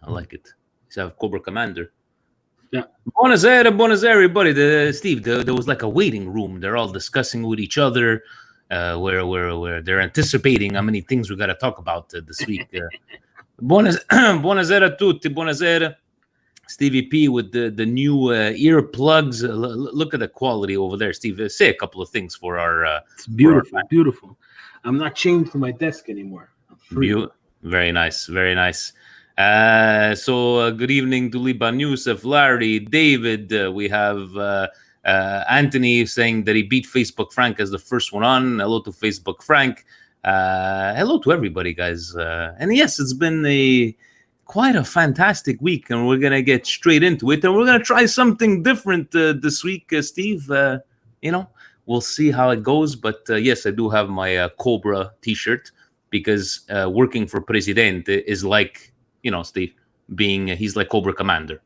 I like it. He's a Cobra Commander. Yeah. Buonasera, everybody. Steve, there was like a waiting room. They're all discussing with each other, where they're anticipating how many things we got to talk about this week. Buonasera a tutti. Buonasera. Stevie P with the new earplugs. Look at the quality over there, Steve. Say a couple of things for our. It's beautiful, beautiful. I'm not chained to my desk anymore. I'm free. Very nice, very nice. So good evening to Liban Youssef, Larry, David. We have Anthony saying that he beat Facebook Frank as the first one on. Hello to Facebook Frank. Hello to everybody, guys. And yes, it's been quite a fantastic week, and we're gonna get straight into it, and we're gonna try something different this week, Steve. We'll see how it goes, but yes, I do have my Cobra t-shirt because working for Presidente is like, Steve, he's like Cobra Commander,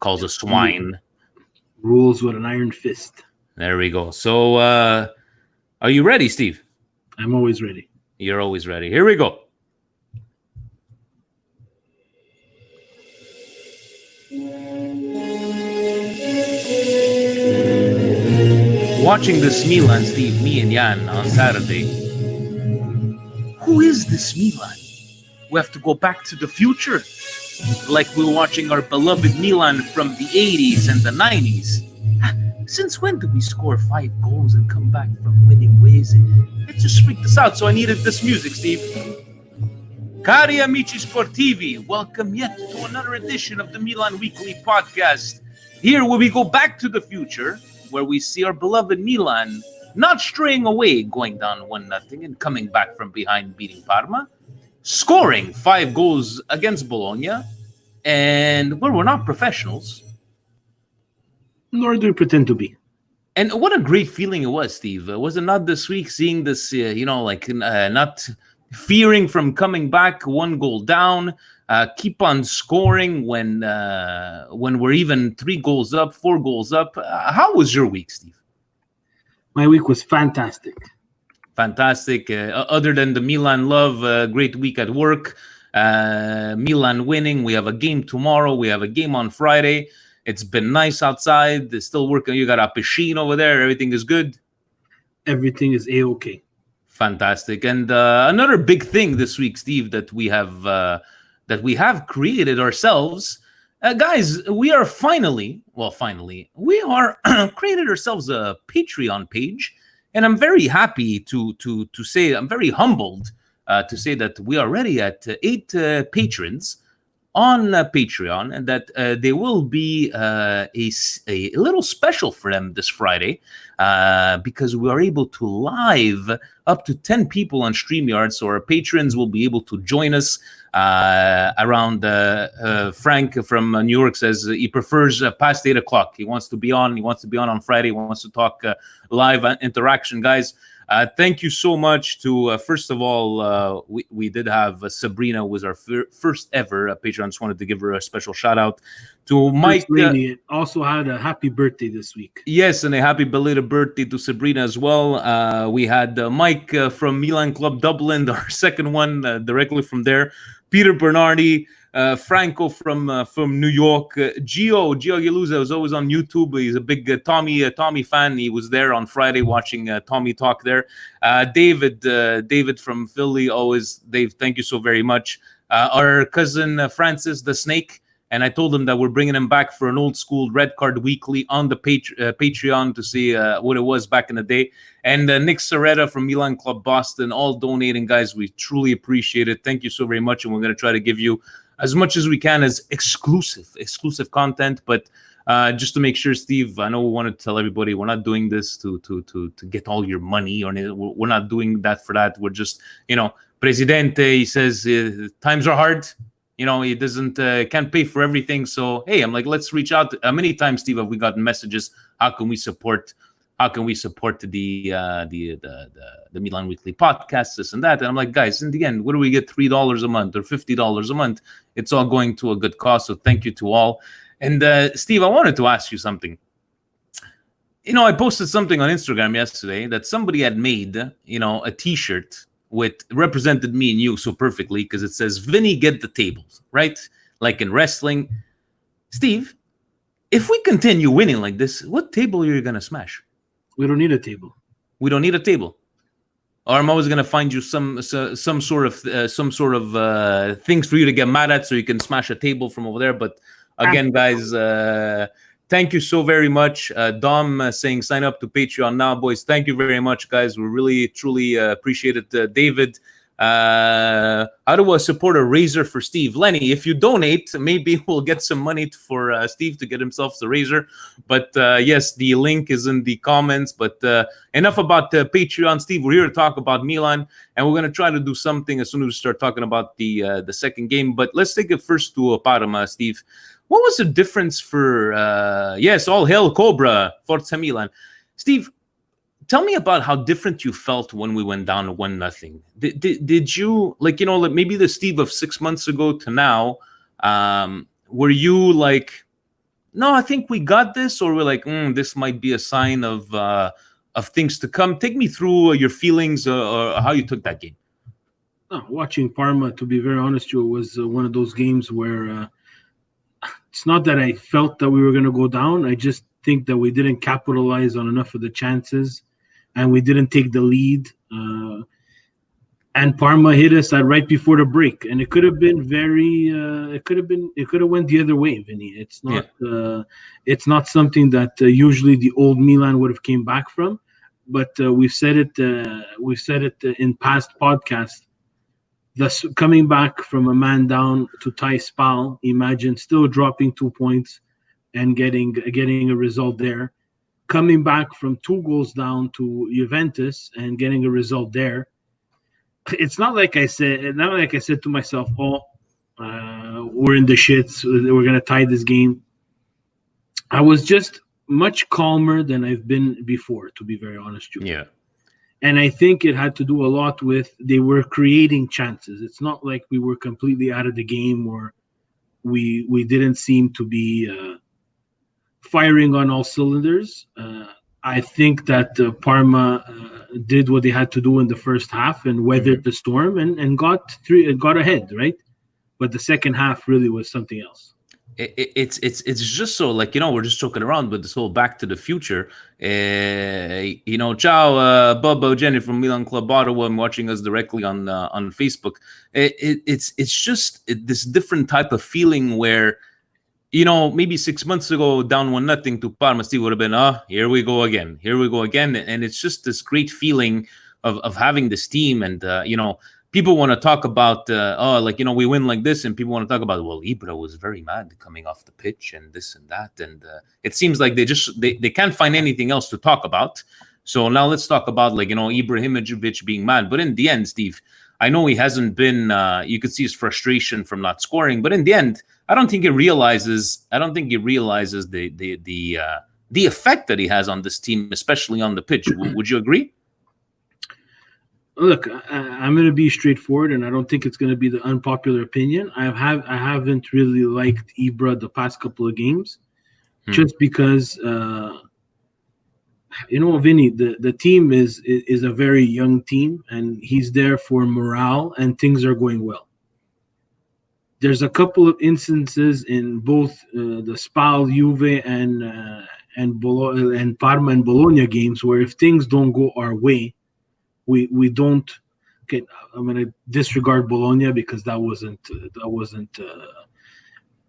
calls us swine, rules with an iron fist. There we go. So are you ready, Steve? I'm always ready. You're always ready. Here we go. Watching this Milan, Steve, me and Jan on Saturday. Who is this Milan? We have to go back to the future, like we're watching our beloved Milan from the 80s and the 90s. Since when did we score 5 goals and come back from winning ways? It just freaked us out, so I needed this music, Steve. Cari amici sportivi, welcome yet to another edition of the Milan Weekly Podcast. Here where we go back to the future, where we see our beloved Milan not straying away, going down 1-0 and coming back from behind, beating Parma, scoring 5 goals against Bologna, and we're not professionals. Nor do we pretend to be. And what a great feeling it was, Steve. Was it not this week seeing this, not fearing from coming back 1 goal down, keep on scoring when we're even 3 goals up, 4 goals up. How was your week, Steve? My week was fantastic. Fantastic. Other than the Milan love, great week at work. Milan winning. We have a game tomorrow. We have a game on Friday. It's been nice outside. They're still working. You got a piscine over there. Everything is good. Everything is A-okay. Fantastic. And another big thing this week, Steve, that we have created ourselves. Guys, we are finally, we are created ourselves a Patreon page. And I'm very happy to say, I'm very humbled to say that we are already at 8 patrons on Patreon, and that there will be a little special for them this Friday because we are able to live up to 10 people on StreamYard. So our patrons will be able to join us around. Frank from New York says he prefers past 8 o'clock. He wants to be on. He wants to be on Friday. He wants to talk live interaction, guys. Thank you so much to, first of all, we did have Sabrina was our first ever Patreon. I just wanted to give her a special shout out. To Mike. Lady also had a happy birthday this week. Yes, and a happy belated birthday to Sabrina as well. We had Mike from Milan Club Dublin, our second one, directly from there. Peter Bernardi. Franco from New York, Gio Galuza was always on YouTube. He's a big Tommy fan. He was there on Friday watching Tommy talk there. David from Philly, always. Dave, thank you so very much. Our cousin Francis the Snake, and I told him that we're bringing him back for an old school Red Card Weekly on the Patreon to see what it was back in the day. And Nick Soretta from Milan Club Boston, all donating, guys. We truly appreciate it. Thank you so very much, and we're going to try to give you as much as we can as exclusive content. But just to make sure, Steve, I know we want to tell everybody we're not doing this to get all your money, or we're not doing that for that. We're just, Presidente, he says times are hard. He doesn't can't pay for everything. So hey, I'm like, let's reach out. How many times, Steve, have we gotten messages? How can we support the Milan Weekly Podcast, this and that? And I'm like, guys, in the end, what do we get? $3 a month or $50 a month? It's all going to a good cause. So thank you to all. And Steve, I wanted to ask you something. I posted something on Instagram yesterday that somebody had made, a T-shirt with represented me and you so perfectly, because it says, Vinny, get the tables, right? like in wrestling. Steve, if we continue winning like this, what table are you gonna smash? We don't need a table. We don't need a table. Or I'm always gonna find you some sort of things for you to get mad at, so you can smash a table from over there. But again, guys, thank you so very much. Dom saying sign up to Patreon now, boys. Thank you very much, guys. We really truly appreciate it. David, how do I support a razor for Steve? Lenny, if you donate, maybe we'll get some money for Steve to get himself the razor. But yes, the link is in the comments. But enough about Patreon, Steve. We're here to talk about Milan, and we're going to try to do something as soon as we start talking about the second game. But let's take it first to Parma, Steve. What was the difference for, yes, all hail Cobra, Forza Milan. Steve, tell me about how different you felt when we went down 1-0. Did you, like, maybe the Steve of 6 months ago to now, were you like, no, I think we got this, or we're like, this might be a sign of things to come? Take me through your feelings or how you took that game. Watching Parma, to be very honest, it was one of those games where it's not that I felt that we were going to go down. I just think that we didn't capitalize on enough of the chances, and we didn't take the lead. And Parma hit us right before the break, and it could have been it could have went the other way, Vinny. It's not something that usually the old Milan would have came back from, but we've said it in past podcasts. Thus, coming back from a man down to tie Spal, imagine still dropping 2 points and getting a result there. Coming back from 2 goals down to Juventus and getting a result there. It's not like I said to myself, we're in the shits, we're going to tie this game. I was just much calmer than I've been before, to be very honest with you. Yeah. And I think it had to do a lot with they were creating chances. It's not like we were completely out of the game, or we didn't seem to be firing on all cylinders. I think that Parma did what they had to do in the first half and weathered the storm and got ahead, right? But the second half really was something else. It's just so, like, we're just joking around with this whole Back to the Future. Ciao, Bobo Jenny from Milan Club Ottawa. I'm watching us directly on Facebook. It's just this different type of feeling where, maybe 6 months ago, down 1-0 to Parma, Steve would have been, here we go again. And it's just this great feeling of having this team. And, people want to talk about, we win like this. And people want to talk about, well, Ibra was very mad coming off the pitch and this and that. And it seems like they can't find anything else to talk about. So now let's talk about, Ibrahimovic being mad. But in the end, Steve, I know he hasn't been, you could see his frustration from not scoring. But in the end, I don't think he realizes the effect that he has on this team, especially on the pitch. Would you agree? Look, I'm going to be straightforward, and I don't think it's going to be the unpopular opinion. I haven't really liked Ibra the past couple of games, just because, Vinny, the team is a very young team, and he's there for morale, and things are going well. There's a couple of instances in both the Spal, Juve, and Parma and Bologna games where if things don't go our way, we don't. Okay, I'm going to disregard Bologna because that wasn't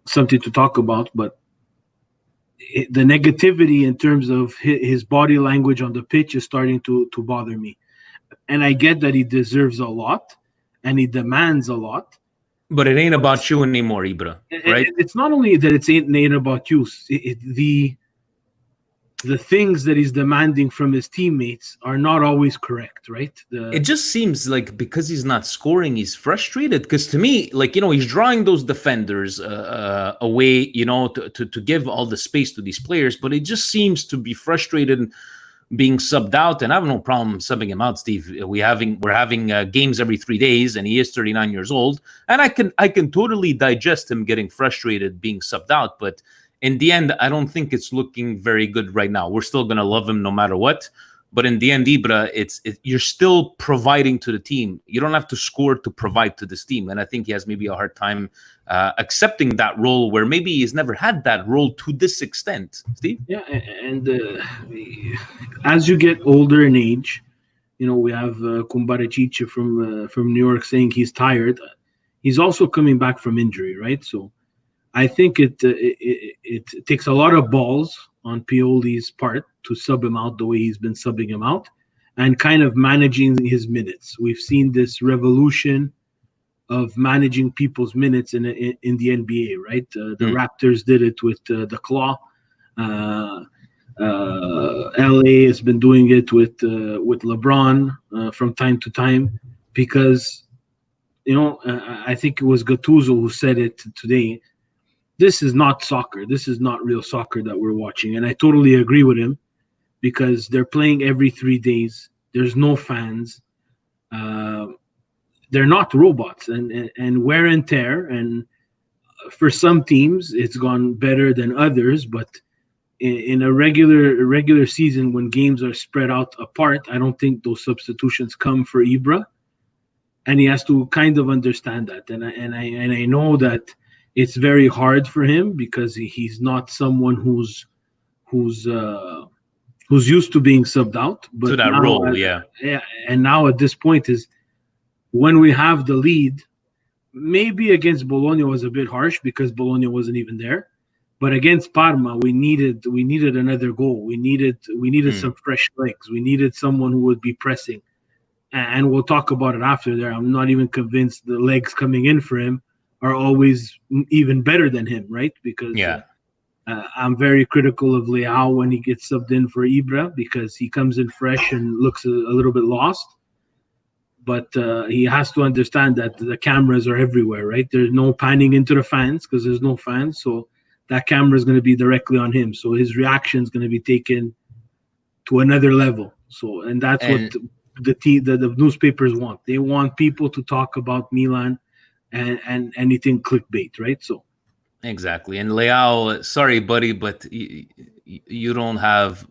something to talk about. But the negativity in terms of his body language on the pitch is starting to bother me. And I get that he deserves a lot and he demands a lot. But it ain't about you anymore, Ibra, right? It's not only that it ain't about you. The things that he's demanding from his teammates are not always correct, right? It just seems like because he's not scoring, he's frustrated. Because to me, he's drawing those defenders away, to give all the space to these players. But it just seems to be frustrated being subbed out. And I have no problem subbing him out, Steve. We're having games every 3 days, and he is 39 years old. And I can totally digest him getting frustrated being subbed out, but in the end, I don't think it's looking very good right now. We're still going to love him no matter what. But in the end, Ibra, you're still providing to the team. You don't have to score to provide to this team. And I think he has maybe a hard time accepting that role, where maybe he's never had that role to this extent. Steve? Yeah, and as you get older in age, we have Kumbarachicha from New York saying he's tired. He's also coming back from injury, right? So I think it takes a lot of balls on Pioli's part to sub him out the way he's been subbing him out, and kind of managing his minutes. We've seen this revolution of managing people's minutes in the NBA, right? The Raptors did it with the Claw. LA has been doing it with LeBron from time to time, because I think it was Gattuso who said it today. This is not soccer. This is not real soccer that we're watching, and I totally agree with him, because they're playing every 3 days. There's no fans. They're not robots, and wear and tear. And for some teams, it's gone better than others, but in a regular season, when games are spread out apart, I don't think those substitutions come for Ibra, and he has to kind of understand that. And I know that it's very hard for him, because he's not someone who's used to being subbed out. But to that role, yeah. And now at this point is when we have the lead. Maybe against Bologna was a bit harsh because Bologna wasn't even there. But against Parma, we needed another goal. We needed some fresh legs. We needed someone who would be pressing. And we'll talk about it after there. I'm not even convinced the legs coming in for him are always even better than him, right? Because I'm very critical of Leao when he gets subbed in for Ibra, because he comes in fresh and looks a little bit lost. But he has to understand that the cameras are everywhere, right? There's no panning into the fans because there's no fans. So that camera is going to be directly on him. So his reaction is going to be taken to another level. So, and that's what the newspapers want. They want people to talk about Milan and anything clickbait, right? So exactly. And Leao, sorry, buddy, but you don't have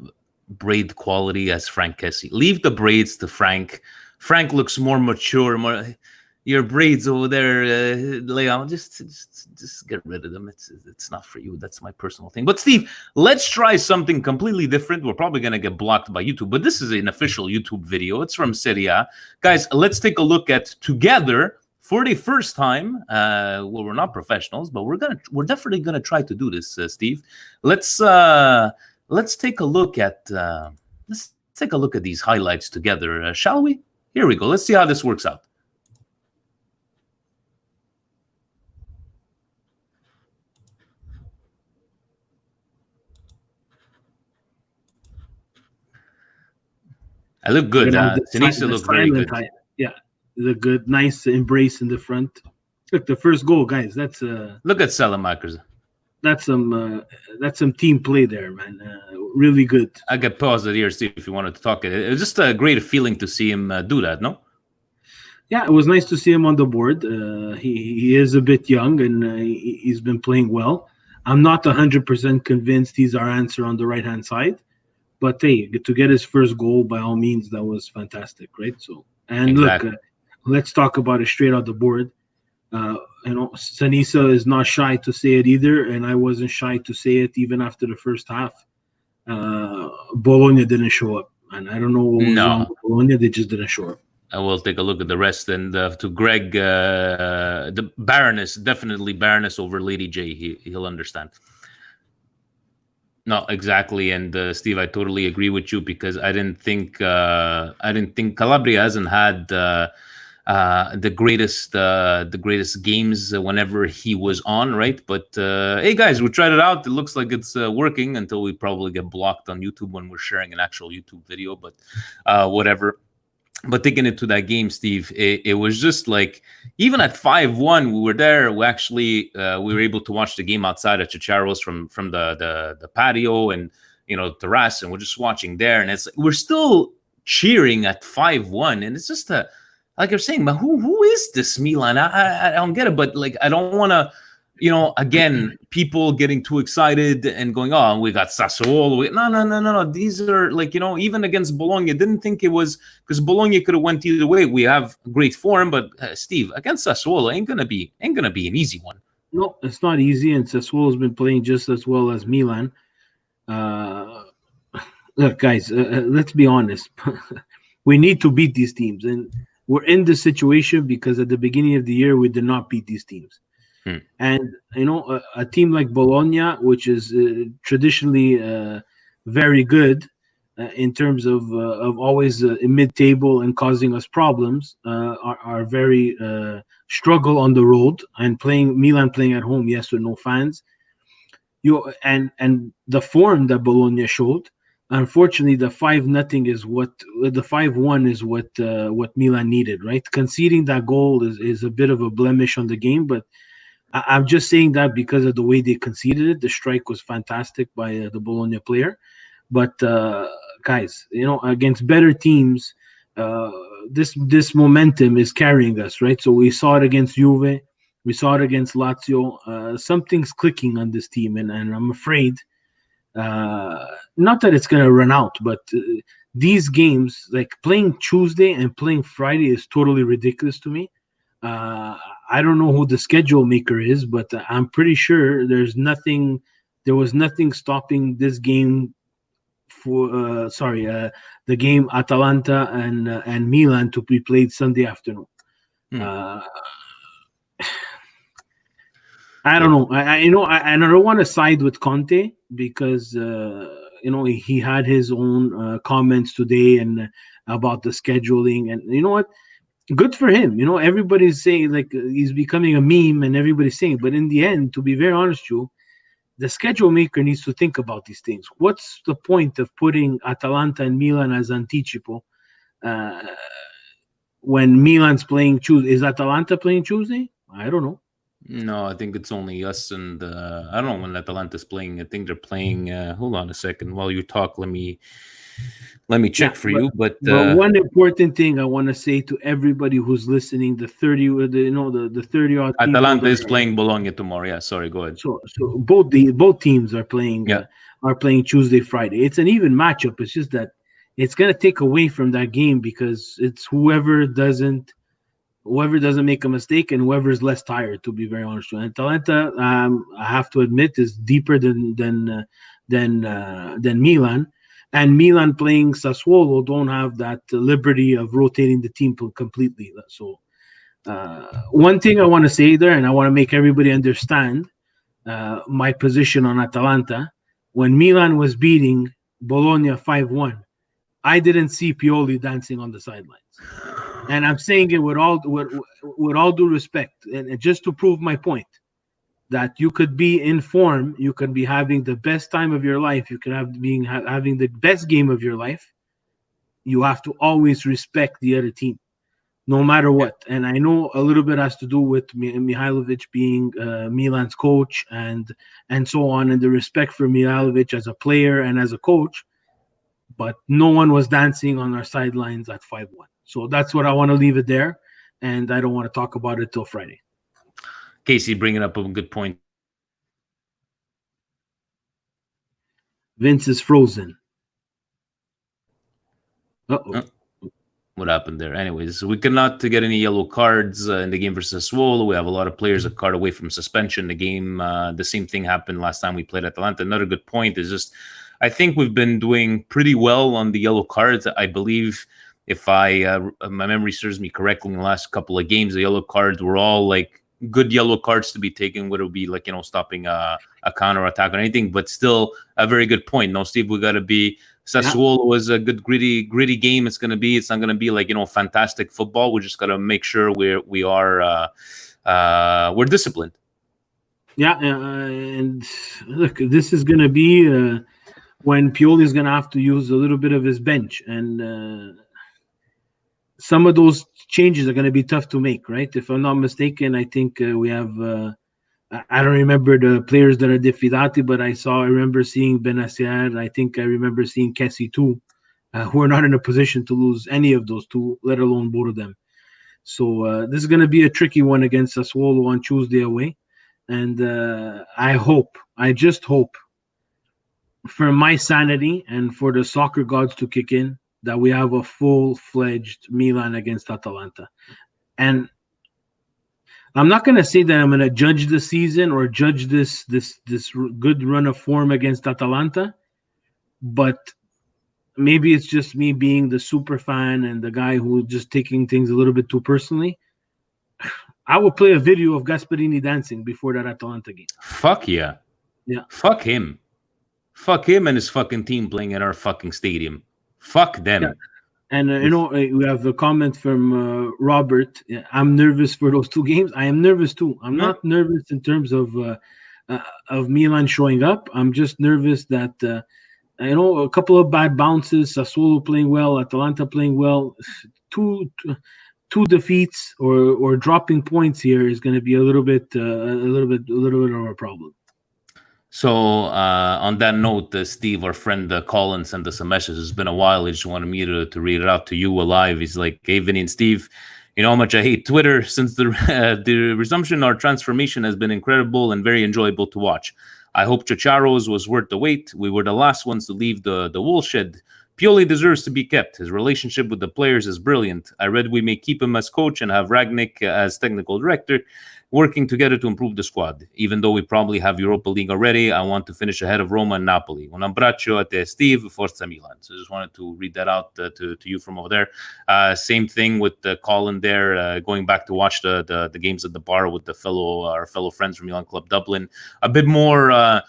braid quality as Frank Kessie. Leave the braids to Frank. Frank looks more mature, your braids over there, Leao, just get rid of them. It's not for you. That's my personal thing. But Steve, let's try something completely different. We're probably going to get blocked by YouTube, but this is an official YouTube video. It's from Serie A. Guys, let's take a look at together for the first time. Well, we're not professionals, but we're definitely gonna try to do this, Steve. Let's take a look at these highlights together, shall we? Here we go. Let's see how this works out. I look good. Sinisa looked very good. Yeah, the good, nice embrace in the front. Look, the first goal, guys. That's look at Salamakers. That's some team play there, man. Really good. I could pause it here, Steve, if you wanted to talk. It was just a great feeling to see him do that, no? Yeah, it was nice to see him on the board. He is a bit young, and he's been playing well. I'm not 100% convinced he's our answer on the right-hand side. But, hey, to get his first goal, by all means, that was fantastic, right? So, and exactly. Look, let's talk about it straight out the board. Sinisa is not shy to say it either, and I wasn't shy to say it even after the first half. Bologna didn't show up, and I don't know what was wrong with Bologna. They just didn't show up. I will take a look at the rest, and to Greg, the Baroness, definitely Baroness over Lady J. He'll understand. No, exactly, and Steve, I totally agree with you, because I didn't think Calabria hasn't had the greatest games whenever he was on, right? But hey, guys, we tried it out. It looks like it's working until we probably get blocked on YouTube when we're sharing an actual YouTube video. But whatever. But taking it to that game, Steve, it was just like, even at 5-1, we were there. We actually we were able to watch the game outside at Chicharo's from the patio and terrace, and we're just watching there. And it's we're still cheering at 5-1, and it's just like you're saying, man, who is this Milan? I don't get it, but like I don't want to again, people getting too excited and going, "Oh, we got Sassuolo." No. These are like, even against Bologna, didn't think it was, because Bologna could have went either way. We have great form, but Steve, against Sassuolo ain't gonna be an easy one. No, it's not easy, and Sassuolo's been playing just as well as Milan. Uh, Look, guys, let's be honest. We need to beat these teams, and we're in this situation because at the beginning of the year we did not beat these teams. And a team like Bologna, which is traditionally very good in terms of always mid-table and causing us problems, are very struggle on the road, and playing Milan playing at home, yes, with no fans. And the form that Bologna showed. Unfortunately, the 5-0 is what the 5-1 is what Milan needed, right? Conceding that goal is a bit of a blemish on the game, but I'm just saying that because of the way they conceded it. The strike was fantastic by the Bologna player, but guys, against better teams, this momentum is carrying us, right? So we saw it against Juve, we saw it against Lazio. Something's clicking on this team, and I'm afraid. Not that it's going to run out, but these games, like playing Tuesday and playing Friday, is totally ridiculous to me. I don't know who the schedule maker is, but I'm pretty sure there was nothing stopping this game for the game Atalanta and Milan to be played Sunday afternoon. I don't know. I don't want to side with Conte because he had his own comments today and about the scheduling, and you know what? Good for him. Everybody's saying like he's becoming a meme, and everybody's saying, but in the end, to be very honest, the schedule maker needs to think about these things. What's the point of putting Atalanta and Milan as anticipo when Milan's playing Tuesday? Is Atalanta playing Tuesday? I don't know. No, I think it's only us, and I don't know when Atalanta's playing. I think they're playing. Hold on a second, while you talk, let me check for you. But one important thing I want to say to everybody who's listening: the 30 odd. Atalanta is playing Bologna tomorrow. Yeah, sorry, go ahead. So both teams are playing. Are playing Tuesday, Friday. It's an even matchup. It's just that it's going to take away from that game because it's whoever doesn't make a mistake and whoever's less tired. To be very honest, and Atalanta, I have to admit, is deeper than Milan. And Milan playing Sassuolo don't have that liberty of rotating the team completely. So one thing I want to say there, and I want to make everybody understand my position on Atalanta. When Milan was beating Bologna 5-1, I didn't see Pioli dancing on the sidelines. And I'm saying it with all due respect, and just to prove my point, that you could be in form, you could be having the best time of your life, you could having the best game of your life. You have to always respect the other team, no matter what. And I know a little bit has to do with Mihajlovic being Milan's coach and so on, and the respect for Mihajlovic as a player and as a coach. But no one was dancing on our sidelines at 5-1. So that's what I want to leave it there, and I don't want to talk about it till Friday. Casey bringing up a good point. Vince is frozen. Uh-oh. What happened there? Anyways, we cannot get any yellow cards in the game versus Sassuolo. We have a lot of players that card away from suspension. The game, the same thing happened last time we played Atalanta. Another good point is just, I think we've been doing pretty well on the yellow cards. I believe, if my memory serves me correctly, in the last couple of games, the yellow cards were all like good yellow cards to be taken, whether it be like, stopping a counter attack or anything, but still a very good point. No, Steve, we got to be, Sassuolo was a good gritty game. It's not going to be like, fantastic football. We just got to make sure we're disciplined. Yeah. And look, this is going to be when Pioli is going to have to use a little bit of his bench, and some of those changes are going to be tough to make, right? If I'm not mistaken, I think we have, I don't remember the players that are defidati, but I remember seeing Benacer. I think I remember seeing Kessie too, who are not in a position to lose any of those two, let alone both of them. So this is going to be a tricky one against Sassuolo on Tuesday away. and I just hope, for my sanity and for the soccer gods to kick in, that we have a full-fledged Milan against Atalanta. And I'm not going to say that I'm going to judge the season or judge this good run of form against Atalanta, but maybe it's just me being the super fan and the guy who's just taking things a little bit too personally. I will play a video of Gasperini dancing before that Atalanta game. Fuck yeah. Yeah. Fuck him. Fuck him and his fucking team playing in our fucking stadium. Fuck them. Yeah. And we have a comment from Robert. I'm nervous for those two games. I am nervous too. I'm not nervous in terms of Milan showing up. I'm just nervous that a couple of bad bounces. Sassuolo playing well, Atalanta playing well. Two defeats or dropping points here is going to be a little bit of a problem. So on that note, Steve, our friend Colin sent us a message. It's been a while. He just wanted me to read it out to you alive. He's like, "Hey, Vinny and Steve, you know how much I hate Twitter. Since the resumption, our transformation has been incredible and very enjoyable to watch. I hope Chicharo's was worth the wait. We were the last ones to leave the woolshed. Pioli deserves to be kept. His relationship with the players is brilliant. I read we may keep him as coach and have Ragnick as technical director, working together to improve the squad. Even though we probably have Europa League already, I want to finish ahead of Roma and Napoli. Un abbraccio a te, Steve. Forza Milan." So I just wanted to read that out to you from over there. Same thing with Colin there, going back to watch the games at the bar with our fellow friends from Milan Club Dublin. A bit more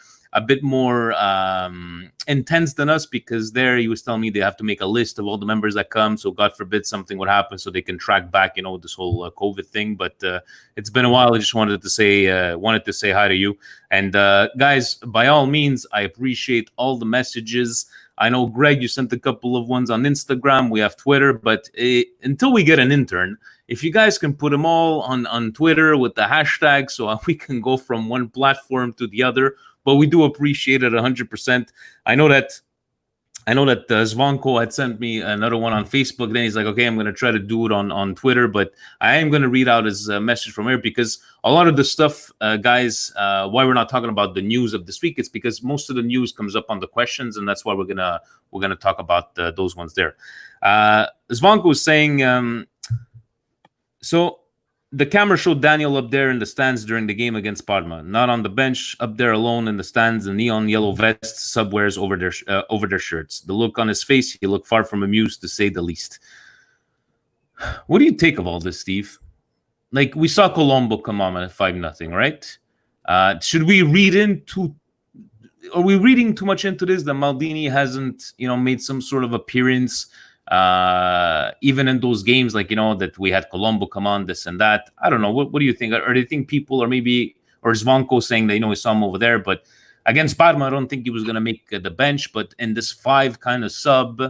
intense than us, because there he was telling me they have to make a list of all the members that come, so God forbid something would happen, so they can track back, this whole COVID thing. But it's been a while. I just wanted to say hi to you. And guys, by all means, I appreciate all the messages. I know, Greg, you sent a couple of ones on Instagram. We have Twitter, but until we get an intern, if you guys can put them all on Twitter with the hashtag, so we can go from one platform to the other. But we do appreciate it 100%. I know that Zvonko had sent me another one on Facebook. Then he's like, okay, I'm going to try to do it on Twitter. But I am going to read out his message from here, because a lot of the stuff, guys, why we're not talking about the news of this week, it's because most of the news comes up on the questions, and that's why we're gonna talk about those ones there. Zvonko is saying, so the camera showed Daniel up there in the stands during the game against Parma, not on the bench, up there alone in the stands, in neon yellow vests, subwears over their shirts. The look on his face, he looked far from amused, to say the least. What do you take of all this, Steve? Like, we saw Colombo come on at 5-0, right? Should we read into? Are we reading too much into this? That Maldini hasn't, made some sort of appearance, even in those games, like, that we had Colombo come on, this and that. I don't know. What do you think? Or do you think people, or Zvonko saying that, we saw him over there, but against Parma, I don't think he was going to make the bench. But in this 5 kind of sub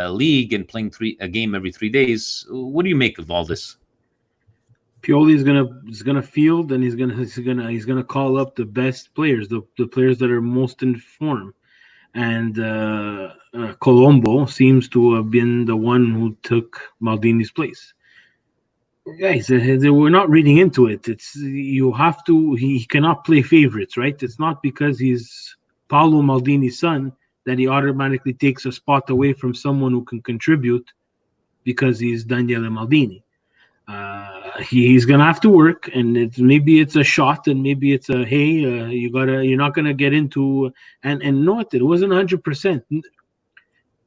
league and playing a game every 3 days, what do you make of all this? Pioli is gonna field, and he's gonna call up the best players, the players that are most in form. And Colombo seems to have been the one who took Maldini's place. Guys, we're not reading into it. He cannot play favorites, right? It's not because he's Paolo Maldini's son that he automatically takes a spot away from someone who can contribute because he's Daniele Maldini. He's gonna have to work, and maybe it's a shot, and maybe it's a you're not gonna get into and not it wasn't 100%.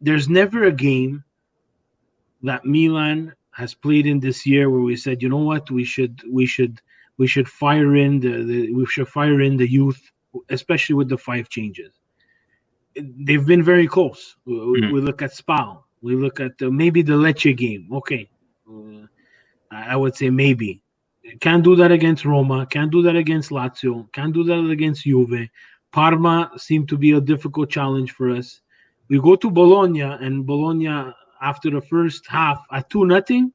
There's never a game that Milan has played in this year where we said, you know what, we should fire in the youth, especially with the 5 changes. They've been very close. We look at Spal, we look at maybe the Lecce game. Okay. I would say maybe. Can't do that against Roma. Can't do that against Lazio. Can't do that against Juve. Parma seemed to be a difficult challenge for us. We go to Bologna, and Bologna, after the first half, at 2-0.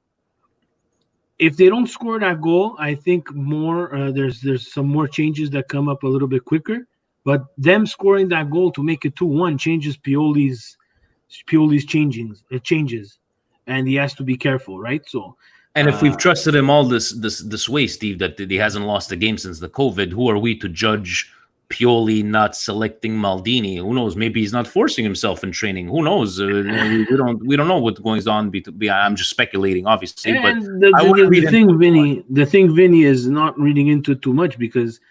If they don't score that goal, I think there's some more changes that come up a little bit quicker. But them scoring that goal to make it 2-1 changes Pioli's changes, and he has to be careful, right? So And if we've trusted him all this way, Steve, that he hasn't lost a game since the COVID, who are we to judge Pioli not selecting Maldini? Who knows? Maybe he's not forcing himself in training. Who knows? We don't know what goes on. I'm just speculating, obviously. But And the thing, Vinny, is not reading into it too much, because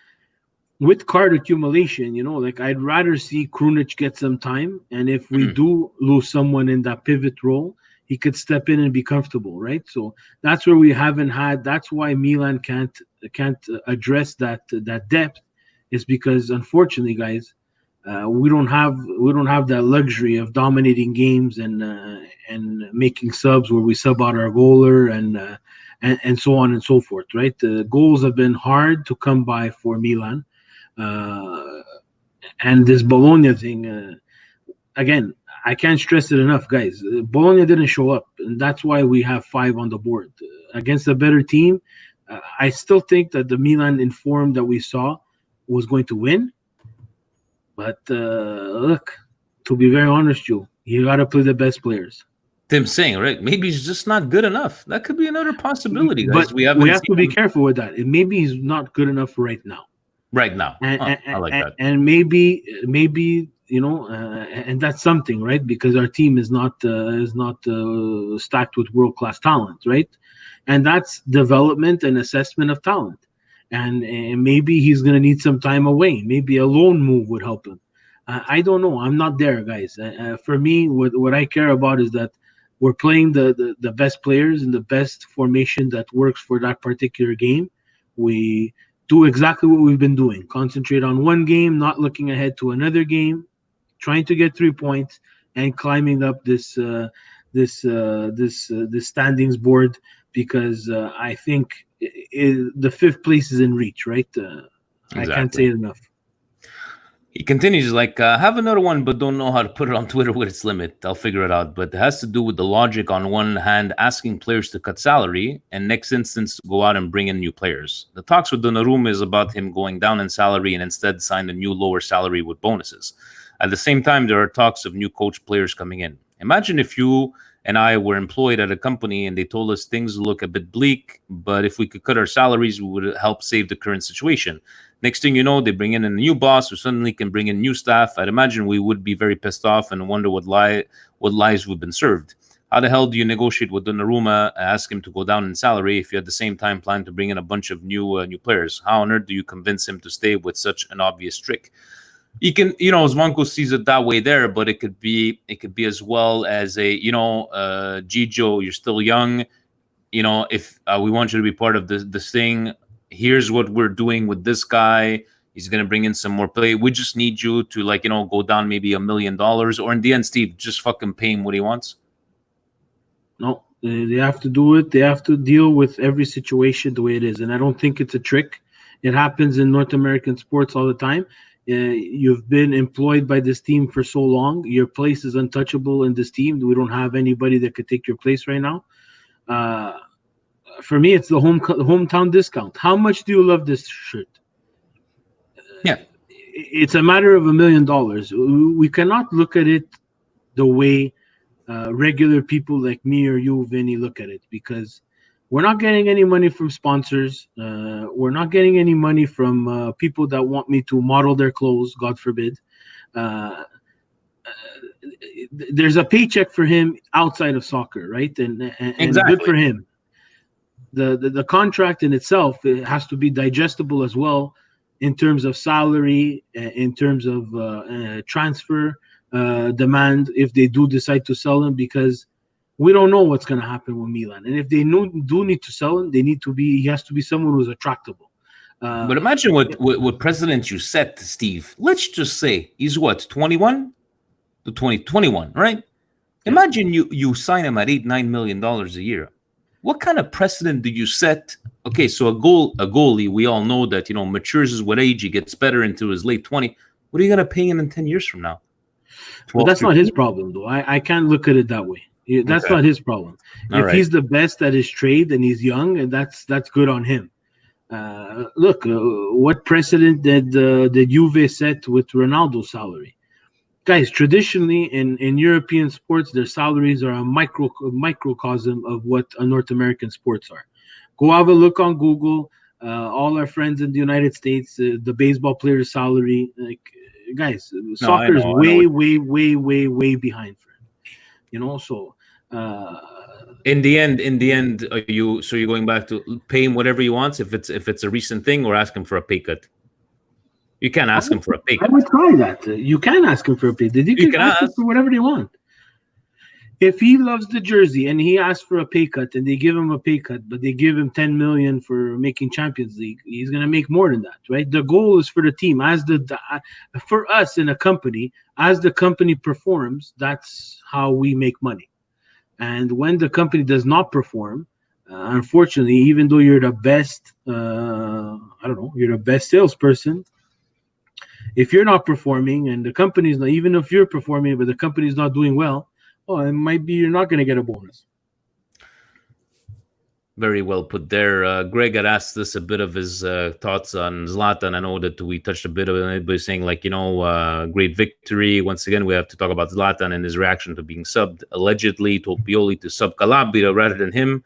with card accumulation, like, I'd rather see Krunic get some time, and if we do lose someone in that pivot role, he could step in and be comfortable, right? So that's where we haven't had. That's why Milan can't address that depth, is because, unfortunately, guys, we don't have that luxury of dominating games and making subs where we sub out our goaler and so on and so forth, right? The goals have been hard to come by for Milan, and this Bologna thing, again, I can't stress it enough, guys. Bologna didn't show up, and that's why we have 5 on the board against a better team. I still think that the Milan in form that we saw was going to win, but look, to be very honest, you got to play the best players. Tim saying, right? Maybe he's just not good enough. That could be another possibility, guys. But we have to be careful with that. Maybe he's not good enough right now. Right now, I like that. And maybe and that's something, right? Because our team is not stacked with world-class talent, right? And that's development and assessment of talent. And maybe he's going to need some time away. Maybe a loan move would help him. I don't know. I'm not there, guys. For me, what I care about is that we're playing the best players in the best formation that works for that particular game. We do exactly what we've been doing. Concentrate on one game, not looking ahead to another game, trying to get 3 points and climbing up this standings board, because I think the 5th place is in reach, right? Exactly. I can't say it enough. He continues like, have another one, but don't know how to put it on Twitter with its limit. I'll figure it out. But it has to do with the logic on one hand, asking players to cut salary, and next instance, to go out and bring in new players. The talks with Donnarumma is about him going down in salary and instead sign a new lower salary with bonuses. At the same time, there are talks of new coach players coming in. Imagine if you and I were employed at a company and they told us things look a bit bleak, but if we could cut our salaries, we would help save the current situation. Next thing you know, they bring in a new boss who suddenly can bring in new staff. I'd imagine we would be very pissed off and wonder what lies we've been served. How the hell do you negotiate with Donnarumma, ask him to go down in salary if you at the same time plan to bring in a bunch of new players? How on earth do you convince him to stay with such an obvious trick? You can, Zwanko sees it that way there, but it could be as well as a, Gigio, you're still young. If we want you to be part of this thing, here's what we're doing with this guy. He's going to bring in some more play. We just need you to go down maybe $1 million, or in the end, Steve, just fucking pay him what he wants. No, they have to do it. They have to deal with every situation the way it is. And I don't think it's a trick. It happens in North American sports all the time. You've been employed by this team for so long. Your place is untouchable in this team. We don't have anybody that could take your place right now. For me, it's the hometown discount. How much do you love this shirt? Yeah. It's a matter of $1 million. We cannot look at it the way regular people like me or you, Vinny, look at it, because we're not getting any money from sponsors. We're not getting any money from people that want me to model their clothes, God forbid. There's a paycheck for him outside of soccer, right? And exactly. Good for him. The contract in itself, it has to be digestible as well, in terms of salary, in terms of transfer demand, if they do decide to sell him, because we don't know what's going to happen with Milan. And if they do need to sell him, he has to be someone who's attractable. But imagine what precedent you set, Steve. Let's just say he's what, 21 to 21, right? Yeah. Imagine you sign him at $8-9 million a year. What kind of precedent do you set? Okay, so a goalie, we all know that, matures with age, he gets better into his late 20s. What are you going to pay him in 10 years from now? But that's not his problem, though. I can't look at it that way. That's not his problem. If he's the best at his trade and he's young, and that's good on him. Look, what precedent did Juve set with Ronaldo's salary? guys, traditionally in European sports, their salaries are a microcosm of what a North American sports are. Go have a look on Google. All our friends in the United States, the baseball player's salary, like guys, No, I soccer is know. I know. way, way, way, way, way behind for him. You know, so uh, In the end, are you so you're going back to pay him whatever he wants if it's a recent thing, or ask him for a pay cut? You can't I ask him would, for a pay I cut. would try that. You can ask him for a pay. They You can can ask him ask. for whatever they want. If he loves the jersey and he asks for a pay cut and they give him a pay cut, but they give him 10 million for making Champions League, he's gonna make more than that, right? The goal is for the team for us in a company, as the company performs, that's how we make money. And when the company does not perform, unfortunately, even though you're the best, I don't know, you're the best salesperson, if you're not performing and the company's not, even if you're performing, but the company's not doing well, oh, it might be you're not going to get a bonus. Very well put there. Greg had asked us a bit of his thoughts on Zlatan. I know that we touched a bit of it, but saying great victory. Once again, we have to talk about Zlatan and his reaction to being subbed. Allegedly told Pioli to sub Calabria rather than him.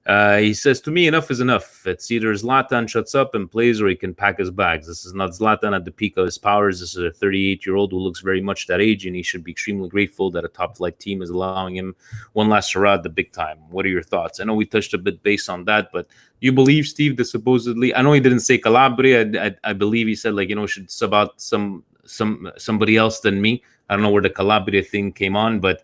He says, to me, enough is enough. It's either Zlatan shuts up and plays or he can pack his bags. This is not Zlatan at the peak of his powers. This is a 38-year-old who looks very much that age, and he should be extremely grateful that a top-flight team is allowing him one last hurrah at the big time. What are your thoughts? I know we touched a bit based on that, but you believe, Steve, that supposedly... I know he didn't say Calabria. I believe he said, should sub out somebody else than me. I don't know where the Calabria thing came on, but...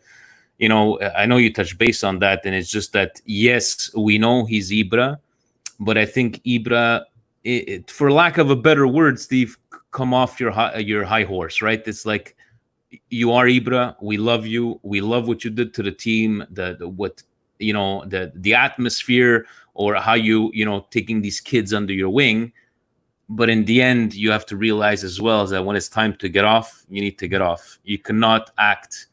I know you touched base on that, and it's just that, yes, we know he's Ibra, but I think Ibra, for lack of a better word, Steve, come off your high horse, right? It's like, you are Ibra. We love you. We love what you did to the team, the atmosphere, or how taking these kids under your wing. But in the end, you have to realize as well that when it's time to get off, you need to get off. You cannot act...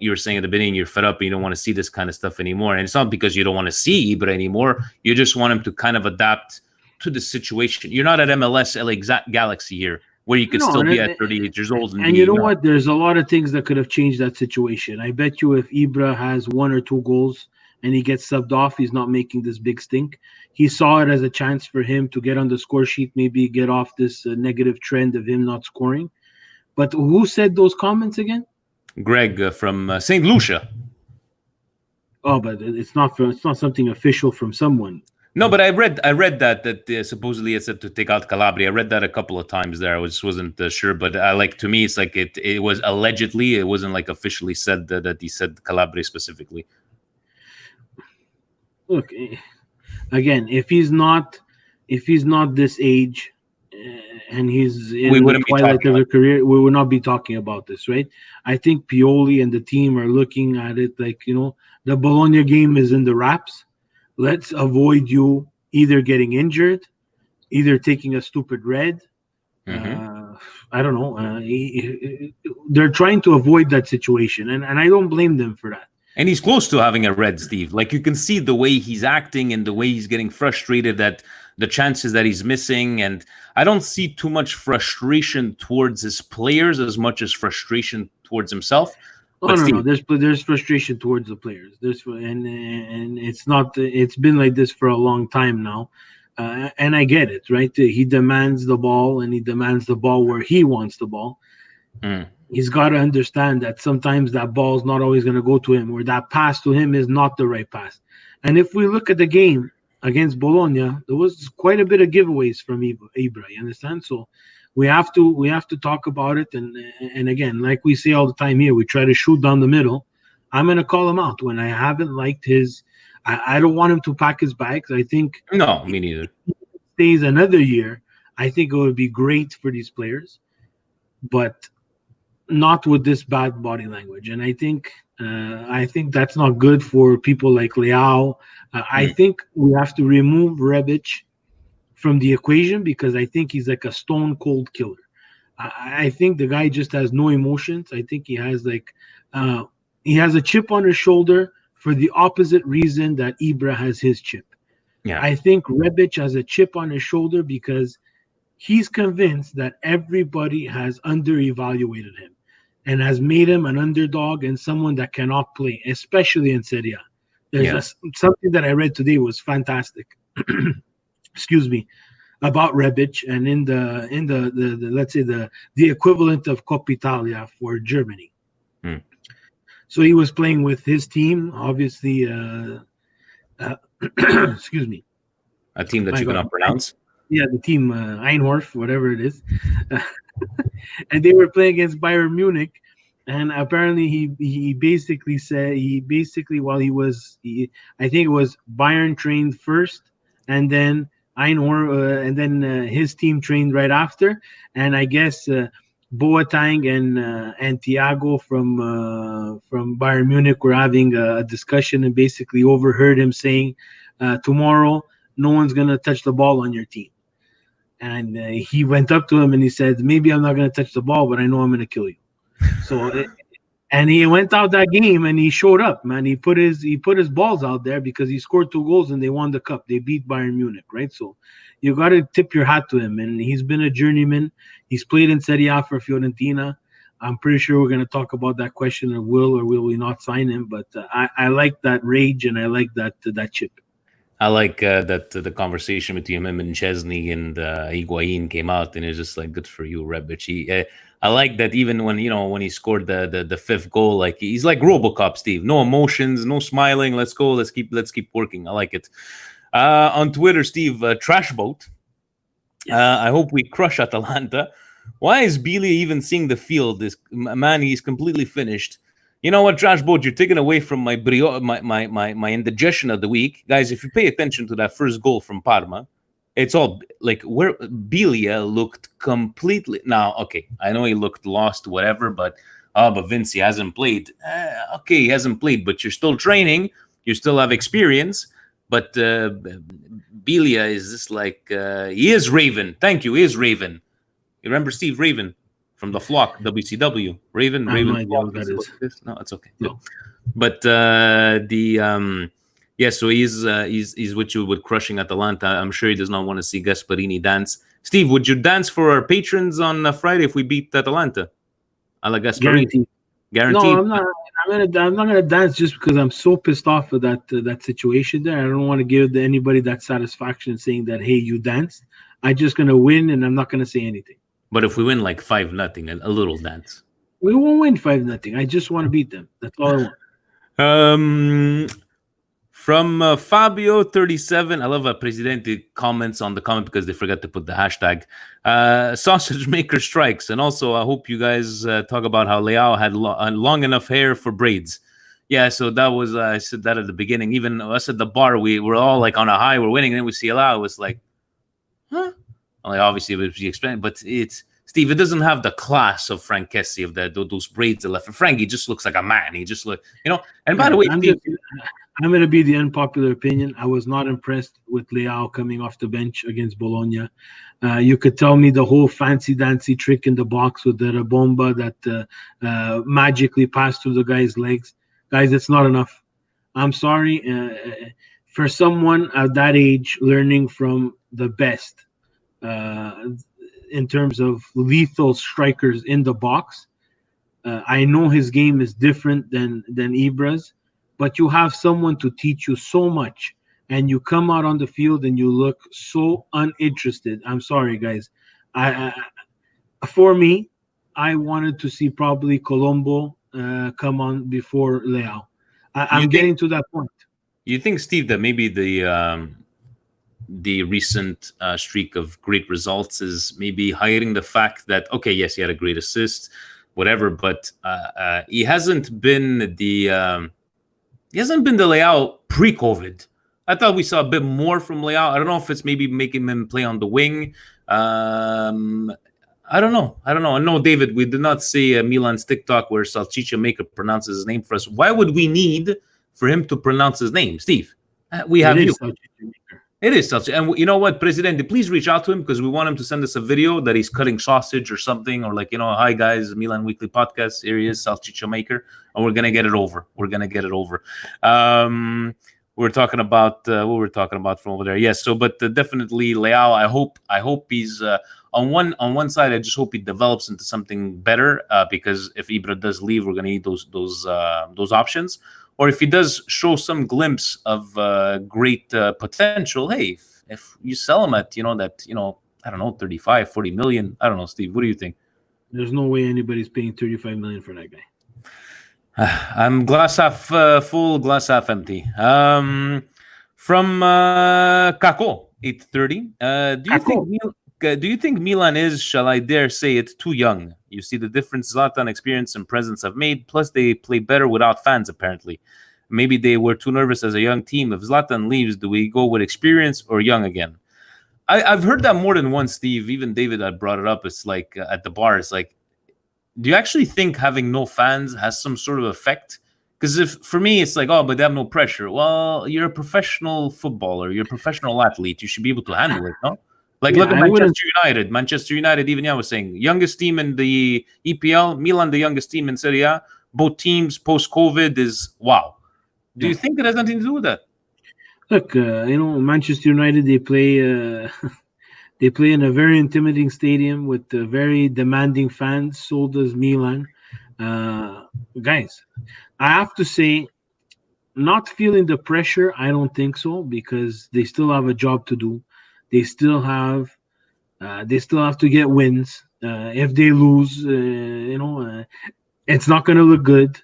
you were saying at the beginning, you're fed up and you don't want to see this kind of stuff anymore. And it's not because you don't want to see Ibra anymore. You just want him to kind of adapt to the situation. You're not at MLS LA Galaxy here, where you could still be at 38 years old. And you know what? There's a lot of things that could have changed that situation. I bet you if Ibra has 1 or 2 goals and he gets subbed off, he's not making this big stink. He saw it as a chance for him to get on the score sheet, maybe get off this negative trend of him not scoring. But who said those comments again? Greg from St. Lucia. Oh, but it's not something official from someone. No, but I read that supposedly it said to take out Calabria. I read that a couple of times there. I wasn't sure, but to me, it's like it was allegedly. It wasn't like officially said that he said Calabria specifically. Look, again, if he's not this age, and he's in the twilight of his career, we will not be talking about this, right? I think Pioli and the team are looking at it like, the Bologna game is in the wraps. Let's avoid you either getting injured, either taking a stupid red. Mm-hmm. I don't know. They're trying to avoid that situation, and I don't blame them for that. And he's close to having a red, Steve. Like, you can see the way he's acting and the way he's getting frustrated at the chances that he's missing. And I don't see too much frustration towards his players as much as frustration towards himself. Oh, no. There's frustration towards the players. And it's not. It's been like this for a long time now, and I get it. Right? He demands the ball, and he demands the ball where he wants the ball. He's got to understand that sometimes that ball is not always going to go to him, or that pass to him is not the right pass. And if we look at the game against Bologna, there was quite a bit of giveaways from Ibra. You understand? So we have to talk about it. And again, like we say all the time here, we try to shoot down the middle. I'm going to call him out when I haven't liked his. I don't want him to pack his bags. I think no, me neither. If he stays another year, I think it would be great for these players, but not with this bad body language. And I think that's not good for people like Leao. I think we have to remove Rebic from the equation because I think he's like a stone cold killer. I think the guy just has no emotions. I think he has a chip on his shoulder for the opposite reason that Ibra has his chip. Yeah. I think Rebic has a chip on his shoulder because he's convinced that everybody has underevaluated him. and has made him an underdog and someone that cannot play, especially in Serie A. There's something that I read today was fantastic. Excuse me, about Rebic, and in the let's say the equivalent of Coppa Italia for Germany. So he was playing with his team, obviously. Excuse me. A team that you cannot pronounce. Yeah, the team Einhorf, whatever it is, and they were playing against Bayern Munich. And apparently, he basically said while I think it was Bayern trained first, and then Einhorn, and then his team trained right after. And I guess Boateng and Thiago from Bayern Munich were having a discussion and basically overheard him saying, "Tomorrow, no one's gonna touch the ball on your team." And he went up to him and he said, "Maybe I'm not gonna touch the ball, but I know I'm gonna kill you." So, and he went out that game and he showed up, man. He put his balls out there because he scored 2 goals and they won the cup. They beat Bayern Munich, right? So you got to tip your hat to him. And he's been a journeyman. He's played in Serie A for Fiorentina. I'm pretty sure we're going to talk about that question of will or will we not sign him. But I like that rage and I like that chip. I like that the conversation between him and Chesney and Higuain came out, and it's just like, good for you, Rebic. I like that even when he scored the 5th goal, like he's like RoboCop, Steve. No emotions, no smiling. Let's go. Let's keep working. I like it. On Twitter, Steve, Trashboat. I hope we crush Atalanta. Why is Billy even seeing the field? This man, he's completely finished. You know what, Trash Boat, you're taking away from my indigestion of the week. Guys, if you pay attention to that first goal from Parma, it's all like where Biglia looked completely. Now, okay, I know he looked lost, whatever, but Vince, he hasn't played. Okay, he hasn't played, but you're still training. You still have experience. But Biglia is just like, he is Raven. Thank you, he is Raven. You remember Steve Raven? From the Flock, WCW, Raven. No idea what that is. No, it's okay. No. But so he's with you with crushing Atalanta. I'm sure he does not want to see Gasparini dance. Steve, would you dance for our patrons on Friday if we beat Atalanta? I like Gasparini. Guaranteed. No, I'm not. I'm not gonna dance just because I'm so pissed off with that situation there. I don't want to give anybody that satisfaction saying that, hey, you danced. I'm just gonna win and I'm not gonna say anything. But if we win like 5-0, a little dance. We won't win 5-0. I just want to beat them. That's all I want. From Fabio37, I love Presidente comments on the comment because they forgot to put the hashtag. Sausage Maker strikes. And also, I hope you guys talk about how Leao had long enough hair for braids. Yeah, so that was, I said that at the beginning. Even us at the bar, we were all like on a high. We're winning. And then we see Leao. It was like, huh? Like obviously, it was explained, but it's Steve. It doesn't have the class of Frank Kessie of those braids that left. And Frank, he just looks like a man. He just look, And by the way, I'm going to be the unpopular opinion. I was not impressed with Leao coming off the bench against Bologna. You could tell me the whole fancy dancy trick in the box with the bomba that magically passed through the guy's legs. Guys, it's not enough. I'm sorry. For someone at that age, learning from the best. In terms of lethal strikers in the box, I know his game is different than Ibra's, but you have someone to teach you so much, and you come out on the field and you look so uninterested. I'm sorry, guys. For me, I wanted to see probably Colombo come on before Leao. I'm getting to that point. You think, Steve, that maybe the recent streak of great results is maybe hiding the fact that, okay, yes, he had a great assist, whatever, but he hasn't been the Leao pre-COVID. I thought we saw a bit more from Leao. I don't know if it's maybe making him play on the wing. I don't know. I know, David, we did not say Milan's TikTok where Salchicha Maker pronounces his name for us. Why would we need for him to pronounce his name, Steve? We have you. It is such, and you know what, Presidente, please reach out to him because we want him to send us a video that he's cutting sausage or something, or like, hi guys, Milan Weekly Podcast, here he is, Salchicha Maker, and we're gonna get it over. We're talking about what we're talking about from over there. Yes, so but definitely Leao. I hope he's on one side, I just hope he develops into something better, because if Ibra does leave, we're gonna need those options. Or if he does show some glimpse of great potential, hey, if you sell him at I don't know, 35, 40 million. I don't know, Steve. What do you think? There's no way anybody's paying 35 million for that guy. I'm glass half full, glass half empty. From Kako 830. Kako. Do you think Milan is, shall I dare say it, too young? You see the difference Zlatan experience and presence have made. Plus, they play better without fans. Apparently, maybe they were too nervous as a young team. If Zlatan leaves, do we go with experience or young again? I've heard that more than once, Steve. Even David had brought it up. It's like at the bar. It's like, do you actually think having no fans has some sort of effect? Because if for me, it's like, oh, but they have no pressure. Well, you're a professional footballer. You're a professional athlete. You should be able to handle it, no? Like, Yeah, look at I wouldn't. Manchester United. Manchester United, even I was saying, youngest team in the EPL. Milan, the youngest team in Serie A. Both teams post-COVID is wow. Do you Yeah. think it has nothing to do with that? Look, Manchester United, they play they play in a very intimidating stadium with very demanding fans. So does Milan. Uh, Guys, I have to say, not feeling the pressure, I don't think so, because they still have a job to do. They still have to get wins. If they lose, it's not going to look good.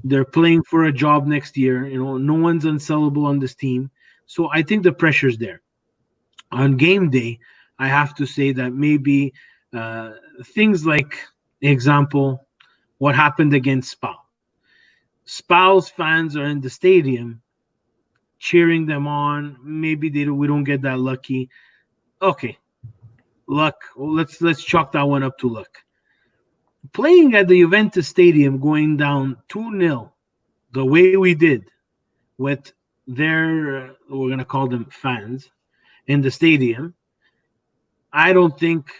They're playing for a job next year. No one's unsellable on this team. So I think the pressure's there. On game day, I have to say that maybe things like, example, what happened against Spa. Spa's fans are in the stadium cheering them on. Maybe we don't get that lucky. Okay, luck. Well, let's chalk that one up to luck. Playing at the Juventus Stadium, going down 2-0, the way we did, with their, we're gonna call them fans, in the stadium, I don't think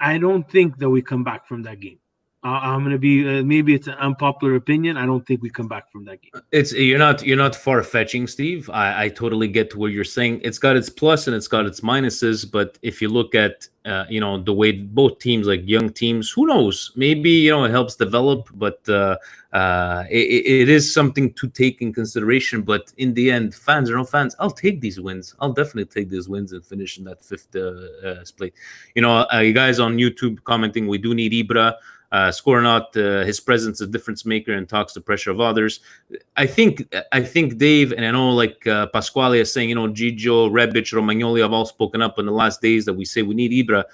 I don't think that we come back from that game. I'm gonna be maybe it's an unpopular opinion. I don't think we come back from that game. It's you're not far fetching, Steve. I totally get what you're saying. It's got its plus and it's got its minuses. But if you look at the way both teams, like young teams, who knows? Maybe it helps develop, but it is something to take in consideration. But in the end, fans or no fans, I'll take these wins. I'll definitely take these wins and finish in that fifth split. You guys on YouTube commenting, we do need Ibra. Score or not, his presence is a difference maker and talks the pressure of others. I think Dave, and I know like Pasquale is saying, Gigio, Rebic, Romagnoli have all spoken up in the last days that we say we need Ibra.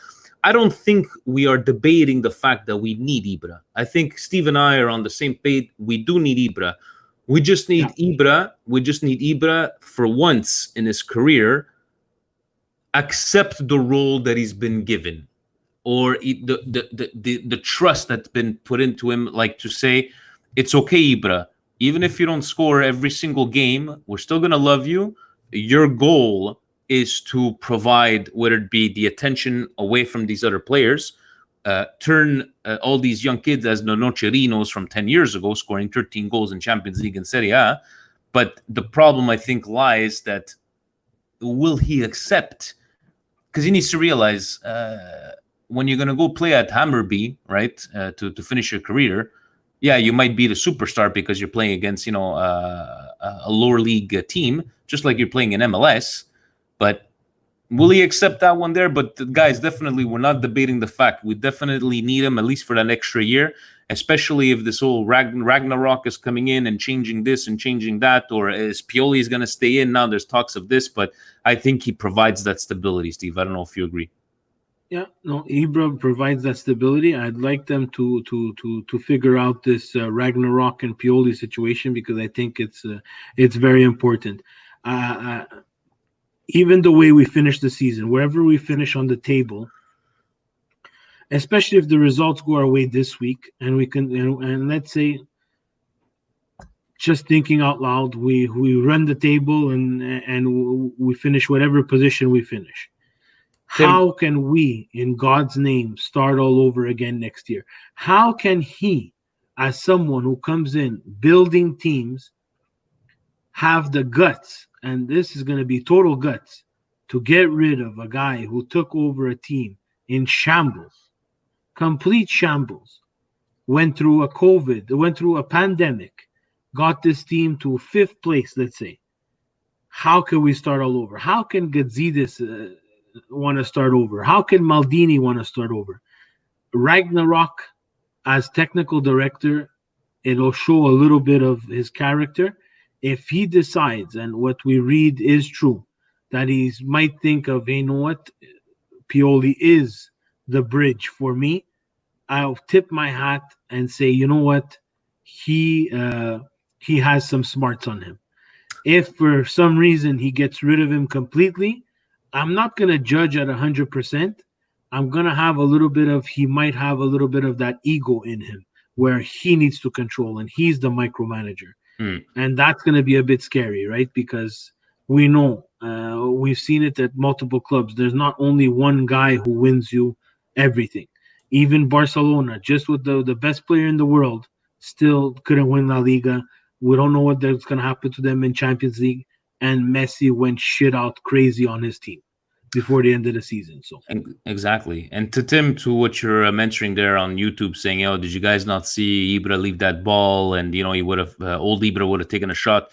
I don't think we are debating the fact that we need Ibra. I think Steve and I are on the same page. We do need Ibra. We just need Ibra. We just need Ibra for once in his career accept the role that he's been given, or the trust that's been put into him, like to say, it's okay, Ibra. Even if you don't score every single game, we're still going to love you. Your goal is to provide, whether it be the attention away from these other players, turn all these young kids as Nonocerinos from 10 years ago, scoring 13 goals in Champions League and Serie A. But the problem, I think, lies that will he accept? Because he needs to realize when you're going to go play at Hammarby, right, to finish your career, yeah, you might be the superstar because you're playing against, a lower league team, just like you're playing in MLS. But will he accept that one there? But guys, definitely, we're not debating the fact. We definitely need him at least for that extra year, especially if this whole Ragnarok is coming in and changing this and changing that, or is Pioli is going to stay in now? There's talks of this, but I think he provides that stability, Steve. I don't know if you agree. Yeah, no, Ibra provides that stability. I'd like them to figure out this Ragnarok and Pioli situation, because I think it's very important. Even the way we finish the season, wherever we finish on the table, especially if the results go our way this week, and we can, and let's say, just thinking out loud, we run the table and we finish whatever position we finish. How can we, in God's name, start all over again next year? How can he, as someone who comes in building teams, have the guts, and this is going to be total guts, to get rid of a guy who took over a team in shambles, complete shambles. Went through a COVID, went through a pandemic, got this team to fifth place, let's say. How can we start all over? How can Gazidis want to start over? How can Maldini want to start over? Ragnarok, as technical director, it'll show a little bit of his character. If he decides, and what we read is true, that he might think of, hey, you know what, Pioli is the bridge for me, I'll tip my hat and say, you know what, he has some smarts on him. If for some reason he gets rid of him completely, I'm not gonna judge at 100%. I'm gonna have a little bit of he might have a little bit of that ego in him where he needs to control and he's the micromanager, Mm. and that's gonna be a bit scary, right? Because we know we've seen it at multiple clubs. There's not only one guy who wins you everything. Even Barcelona, just with the best player in the world, still couldn't win La Liga. We don't know what's going to happen to them in Champions League. And Messi went shit out crazy on his team before the end of the season. So Exactly. And to Tim, to what you're mentioning there on YouTube, saying, "Oh, did you guys not see Ibra leave that ball?" And he would have old Ibra would have taken a shot.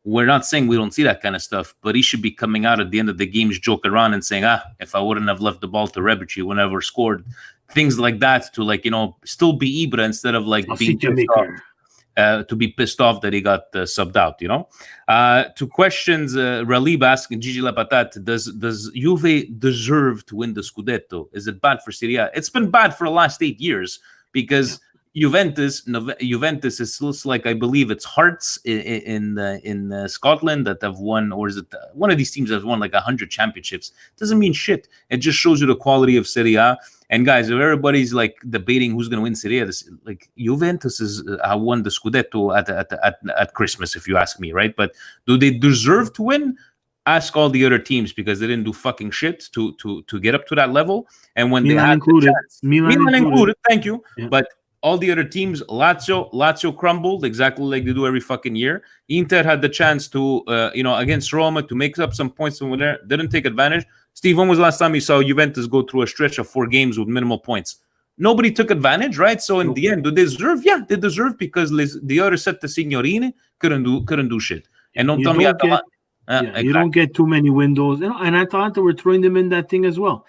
We're not saying we don't see that kind of stuff, but he should be coming out at the end of the games, joking around and saying, if I wouldn't have left the ball to Rebic, he would never scored. Things like that to still be Ibra instead of being pissed off, to be pissed off that he got subbed out. To questions, Ralib asking Gigi Lapatat, does Juve deserve to win the Scudetto? Is it bad for Serie A? It's been bad for the last 8 years because Juventus is still like, I believe it's Hearts in Scotland that have won, or is it one of these teams that has won 100 championships? Doesn't mean shit. It just shows you the quality of Serie A. And guys, if everybody's debating who's going to win Serie A, Juventus is won the Scudetto at Christmas, if you ask me, right? But do they deserve to win? Ask all the other teams, because they didn't do fucking shit to get up to that level. And when Milan they had included, the chance, Milan included, thank you. Yeah. But all the other teams, Lazio crumbled exactly like they do every fucking year. Inter had the chance to, against Roma to make up some points from there, didn't take advantage. Steve, when was the last time you saw Juventus go through a stretch of 4 games with minimal points? Nobody took advantage, right? So in the end, do they deserve? Yeah, they deserve, because the other set, the Signorini, couldn't do shit. And don't tell me exactly. You don't get too many windows. And Atalanta were throwing them in that thing as well.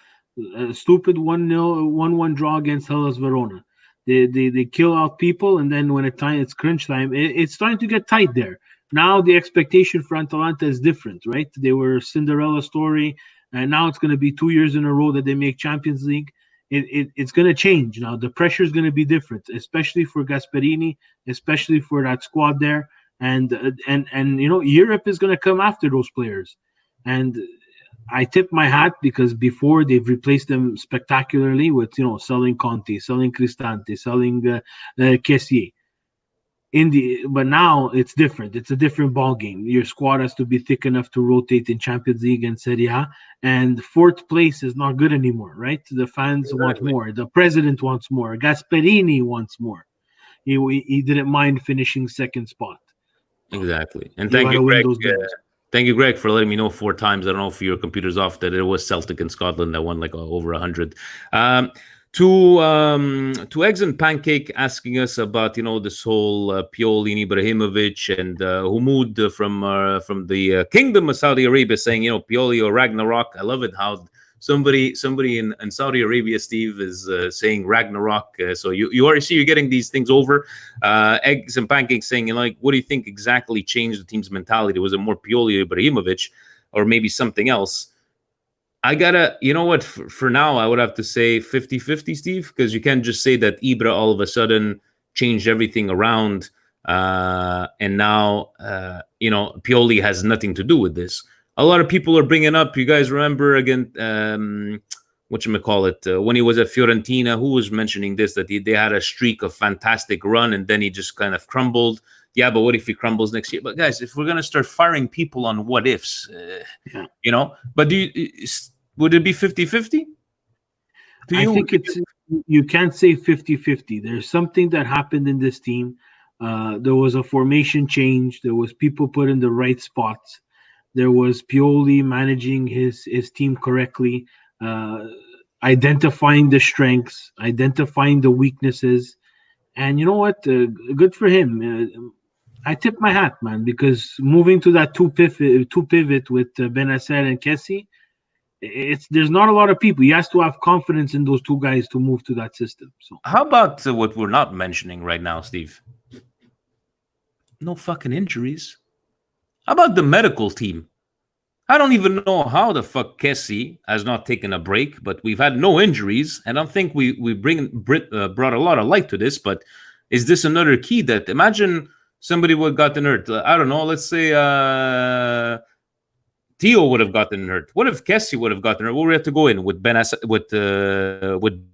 A stupid 1-0, 1-1 draw against Hellas Verona. They kill out people, and then when it's crunch time, it's starting to get tight there. Now the expectation for Atalanta is different, right? They were Cinderella story, and now it's going to be 2 years in a row that they make Champions League. It's going to change now. The pressure is going to be different, especially for Gasperini, especially for that squad there, and Europe is going to come after those players, and I tip my hat, because before they've replaced them spectacularly with selling Conti, selling Cristante, selling Kessier. But now it's different. It's a different ball game. Your squad has to be thick enough to rotate in Champions League and Serie A, and 4th place is not good anymore, right? The fans want more. The president wants more. Gasperini wants more. He didn't mind finishing 2nd spot. Exactly. And thank you, Greg. Thank you, Greg, for letting me know 4 times. I don't know if your computer's off, that it was Celtic in Scotland that won over 100. To Eggs and Pancake asking us about this whole Pioli, Ibrahimovic, and Humud from the Kingdom of Saudi Arabia saying Pioli or Ragnarok. I love it how somebody in Saudi Arabia, Steve, is saying Ragnarok. So you already see you're getting these things over. Eggs and Pancakes saying, what do you think exactly changed the team's mentality? Was it more Pioli or Ibrahimovic, or maybe something else? I gotta, for now, I would have to say 50-50, Steve, because you can't just say that Ibra all of a sudden changed everything around. And now, Pioli has nothing to do with this. A lot of people are bringing up, you guys remember again, when he was at Fiorentina, who was mentioning this, that they had a streak of fantastic run and then he just kind of crumbled. Yeah, but what if he crumbles next year? But guys, if we're going to start firing people on what ifs, but would it be 50-50? I think you can't say 50-50. There's something that happened in this team. There was a formation change. There was people put in the right spots. There was Pioli managing his team correctly. identifying the strengths, identifying the weaknesses, and you know what? Good for him. I tip my hat, man, because moving to that two pivot with Benacer and Kessie, it's there's not a lot of people. He has to have confidence in those two guys to move to that system. So How about what we're not mentioning right now, Steve? No fucking injuries. How about the medical team? I don't even know how the fuck Kessie has not taken a break, but we've had no injuries, and I think we brought a lot of light to this. But is this another key that imagine somebody would have gotten hurt? I don't know. Let's say Theo would have gotten hurt. What if Kessie would have gotten hurt? What would we have to go in with with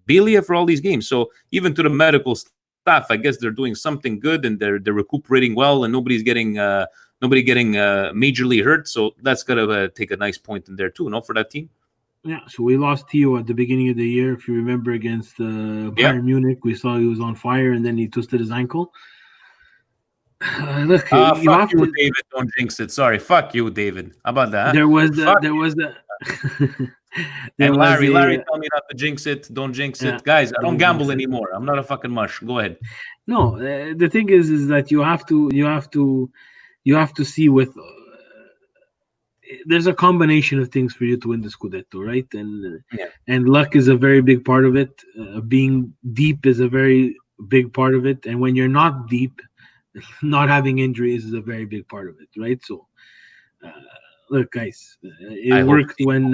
Belia for all these games? So even to the medical staff, I guess they're doing something good and they're recuperating well, and nobody's getting majorly hurt. So that's gonna take a nice point in there too, no, for that team. yeah, so we lost Theo at the beginning of the year. If you remember, against Bayern Munich, we saw he was on fire and then he twisted his ankle. Look, you fuck have you, to. David. Don't jinx it. Sorry, fuck you, David. How about that? There was Fuck there you. was the. And Larry, tell me not to jinx it. Don't jinx Yeah, it, guys. I don't don't gamble jinx it. anymore. I'm not a fucking mush. Go ahead. No, the thing is that you have to see with. There's a combination of things for you to win the Scudetto, right? And luck is a very big part of it. Being deep is a very big part of it. And when you're not deep, not having injuries is a very big part of it, right? So, look, guys, it worked when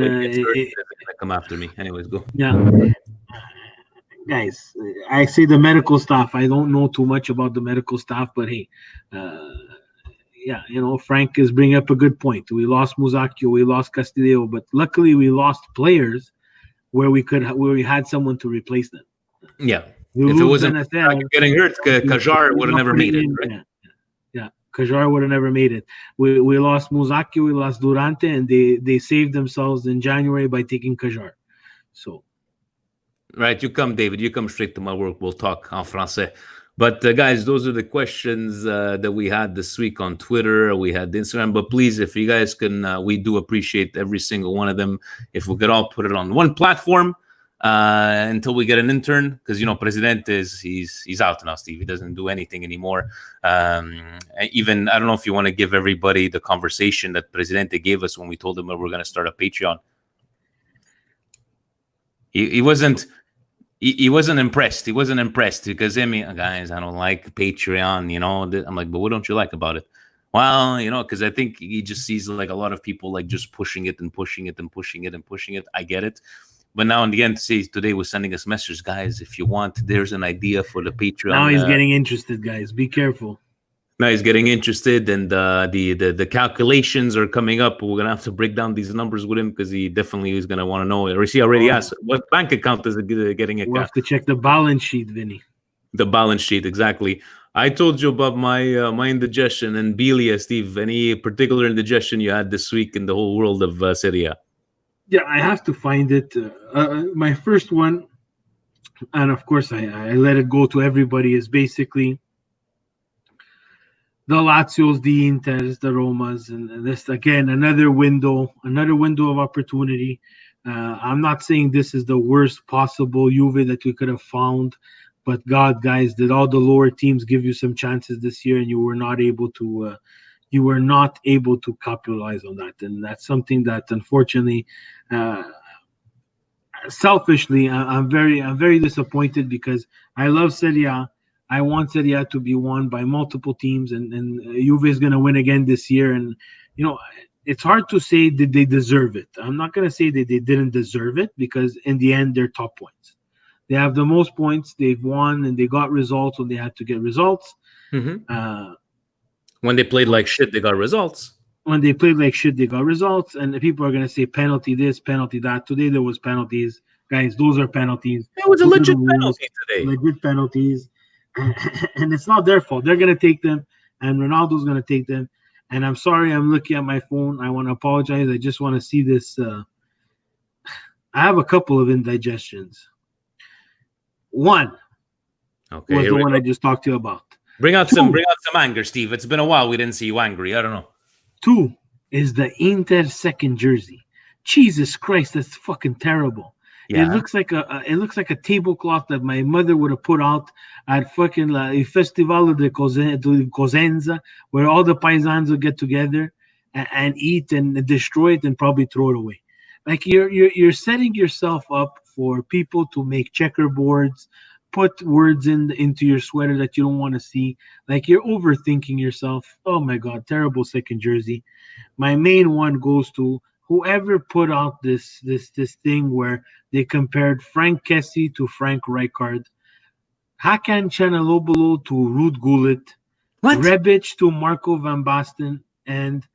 come after me. Anyways, go. Yeah, guys, I say the medical staff. I don't know too much about the medical staff, but hey, yeah, you know, Frank is bringing up a good point. We lost Musacchio, we lost Castillo, but luckily we lost players where we had someone to replace them. Yeah. If it wasn't getting hurt, Kajar would have never made it, right? Yeah. Kajar would have never made it. We lost Musacchio, we lost Durante, and they saved themselves in January by taking Kajar. So, right, you come, David. You come straight to my work. We'll talk en français. But guys, those are the questions that we had this week on Twitter. We had Instagram. But please, if you guys can, we do appreciate every single one of them. If we could all put it on one platform until we get an intern, because Presidente he's out now, Steve. He doesn't do anything anymore. Even I don't know if you want to give everybody the conversation that Presidente gave us when we told him that we're going to start a Patreon. He wasn't. He wasn't impressed. He wasn't impressed because guys, I don't like Patreon. I'm like, but what don't you like about it? Well, because I think he just sees like a lot of people like just pushing it and pushing it and pushing it and pushing it. I get it. But now in the end, today was sending us messages, guys, if you want, there's an idea for the Patreon. Now he's getting interested, guys. Be careful. Now he's getting interested, and the calculations are coming up. We're gonna have to break down these numbers with him because he definitely is gonna want to know. Or he already asked, what bank account is it getting a? We'll have to check the balance sheet, Vinny. The balance sheet, exactly. I told you about my my indigestion and Belia, Steve. Any particular indigestion you had this week in the whole world of Serie A? Yeah, I have to find it. My first one, and of course I let it go to everybody, is basically the Lazios, the Inters, the Romas, and this again another window of opportunity. I'm not saying this is the worst possible Juve that we could have found, but God, guys, did all the lower teams give you some chances this year, and you were not able to capitalize on that, and that's something that unfortunately, selfishly, I'm very disappointed because I love Serie A. I want Serie A to be won by multiple teams, and Juve is going to win again this year. And, it's hard to say that they deserve it. I'm not going to say that they didn't deserve it because in the end, they're top points. They have the most points. They've won, and they got results when they had to get results. Mm-hmm. When they played like shit, they got results. When they played like shit, they got results. And the people are going to say penalty this, penalty that. Today, there was penalties. Guys, those are penalties. It was a legit penalty today. Legit penalties. And it's not their fault. They're going to take them, and Ronaldo's going to take them. And I'm sorry, I'm looking at my phone. I want to apologize. I just want to see this. I have a couple of indigestions. One was the one I just talked to you about. Bring out some anger, Steve. It's been a while we didn't see you angry. I don't know. Two is the Inter second jersey. Jesus Christ, that's fucking terrible. It Yeah. looks like a tablecloth that my mother would have put out at fucking a Festival de Cosenza, where all the paisans would get together and eat and destroy it and probably throw it away. Like you're setting yourself up for people to make checkerboards, put words into your sweater that you don't want to see. Like you're overthinking yourself. Oh my god, terrible second jersey. My main one goes to whoever put out this thing where they compared Frank Kessie to Frank Rijkaard, Hakan Chanalobolo to Ruud Gullit, What? Rebic to Marco van Basten, and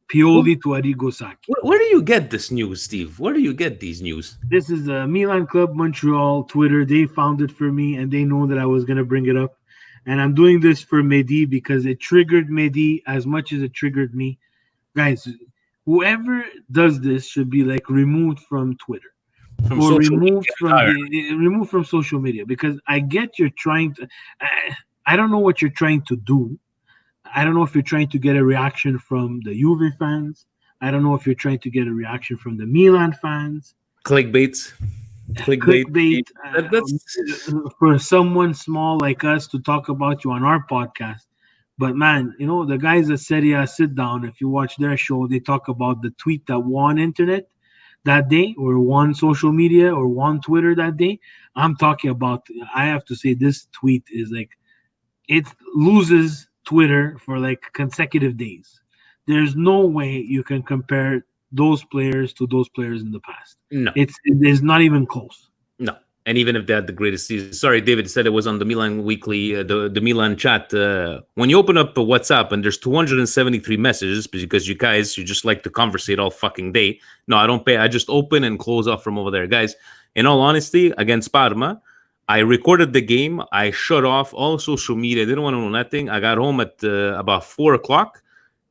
Pioli to Arrigo Sacchi. Where do you get this news, Steve? Where do you get these news? This is the Milan Club Montreal Twitter. They found it for me, and they know that I was going to bring it up. And I'm doing this for Mehdi because it triggered Mehdi as much as it triggered me. Guys, whoever does this should be like removed from Twitter From or social media entirely. removed from social media because I get you're trying to. I don't know what you're trying to do. I don't know if you're trying to get a reaction from the Juve fans. I don't know if you're trying to get a reaction from the Milan fans. Clickbaits. Clickbait. Clickbait That's for someone small like us to talk about you on our podcast. But man, the guys at Serie A sit down. If you watch their show, they talk about the tweet that won internet that day, or won social media, or won Twitter that day. I'm talking about. I have to say, this tweet is like it loses Twitter for like consecutive days. There's no way you can compare those players to those players in the past. no. It's not even close. No. And even if they had the greatest season, sorry, David said it was on the Milan Weekly, the Milan chat. When you open up a WhatsApp and there's 273 messages because you just like to conversate all fucking day. No, I don't pay. I just open and close off from over there, guys. In all honesty, against Parma, I recorded the game. I shut off all social media. I didn't want to know nothing. I got home at about 4 o'clock.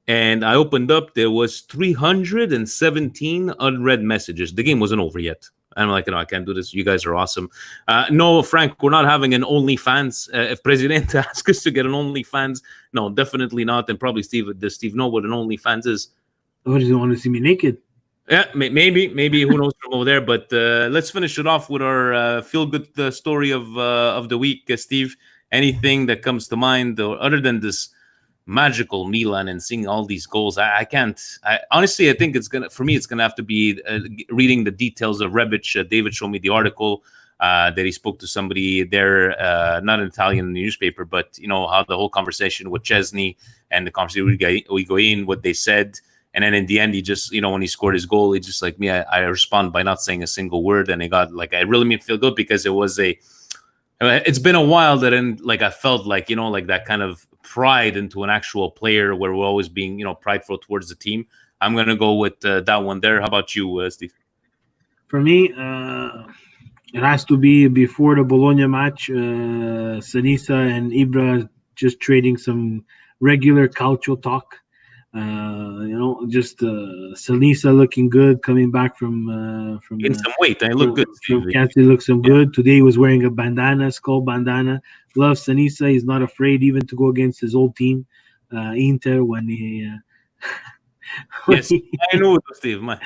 And I opened up. There was 317 unread messages. The game wasn't over yet. I'm like, no, I can't do this. You guys are awesome. No, Frank, we're not having an OnlyFans. If Presidente asks us to get an OnlyFans, no, definitely not. And probably does Steve know what an OnlyFans is? What does he want to see me naked? Yeah, maybe who knows from over there. But let's finish it off with our feel-good story of the week, Steve. Anything that comes to mind, or other than this magical Milan and seeing all these goals? I can't. Honestly, I think it's gonna have to be reading the details of Rebic. David showed me the article that he spoke to somebody there, not an Italian newspaper, but how the whole conversation with Chesney and the conversation with Higuain, what they said, and then in the end, he just when he scored his goal, he just like me. I respond by not saying a single word, and it got I really made me feel good because it was it's been a while that I felt like that kind of pride into an actual player where we're always being prideful towards the team. I'm gonna go with that one there. How about you, Steve? For me, it has to be before the Bologna match. Sanisa and Ibra just trading some regular calcio talk. Just Sanisa looking good coming back from In some weight, I look good. From Kansas, looks some good. Today he was wearing a bandana, skull bandana. Love Sanisa. He's not afraid even to go against his old team, Inter, when he. Yes, I know, Steve. when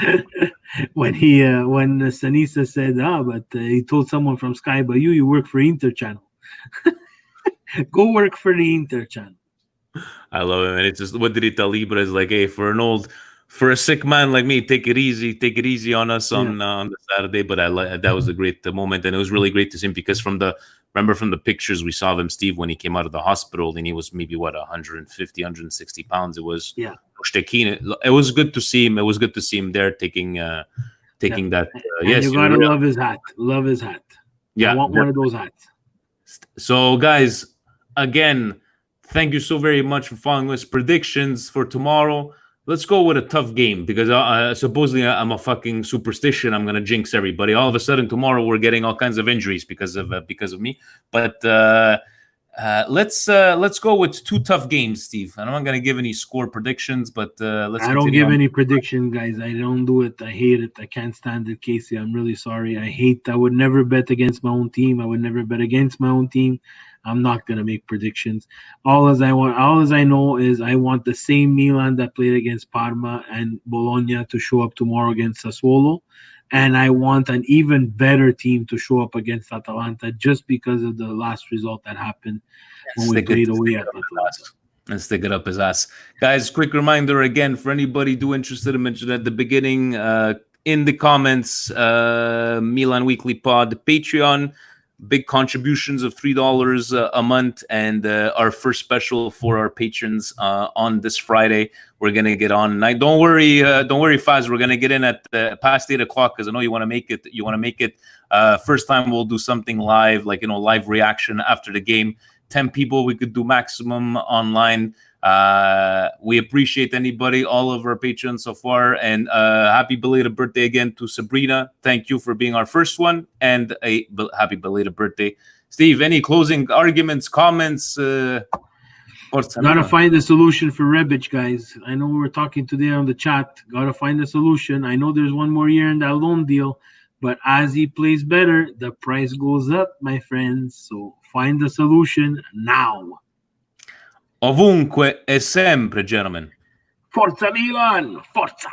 Sanisa said, but he told someone from Sky, but you work for Inter channel. Go work for the Inter channel. I love him, and it's just what did he tell Ibra? Is like, hey, for a sick man like me, take it easy on us on the Saturday. But that was a great moment, and it was really great to see him because from the pictures we saw of him, Steve, when he came out of the hospital, and he was maybe 150, 160 pounds. It was It was good to see him. It was good to see him there taking that. Yes, you gotta love his hat. Love his hat. Yeah, I want one of those hats. So, guys, again, thank you so very much for following us. Predictions for tomorrow. Let's go with a tough game because supposedly I'm a fucking superstition. I'm gonna jinx everybody. All of a sudden tomorrow we're getting all kinds of injuries because of me. But let's go with two tough games, Steve. I'm not gonna give any score predictions, but let's. I don't give any prediction, guys. I don't do it. I hate it. I can't stand it, Casey. I'm really sorry. I would never bet against my own team. I would never bet against my own team. I'm not gonna make predictions. All as I know is I want the same Milan that played against Parma and Bologna to show up tomorrow against Sassuolo. and I want an even better team to show up against Atalanta just because of the last result that happened when we played away at Atalanta. And stick it up his ass. Guys, quick reminder again for anybody who interested, I mentioned at the beginning, in the comments, Milan Weekly Pod Patreon, big contributions of $3 a month, and our first special for our patrons on this Friday. We're gonna get on tonight. Don't worry, Faz. We're gonna get in at past 8 o'clock because I know you want to make it. First time we'll do something live, like live reaction after the game. 10 people we could do maximum online. We appreciate anybody, all of our patrons so far, and happy belated birthday again to Sabrina. Thank you for being our first one, and a happy belated birthday. Steve, any closing arguments, comments? Gotta find a solution for Rebic, guys. I know we were talking today on the chat. Gotta find a solution. I know there's one more year in that loan deal, but as he plays better, the price goes up, my friends. So find a solution now. Ovunque e sempre, gentlemen. Forza Milan! Forza!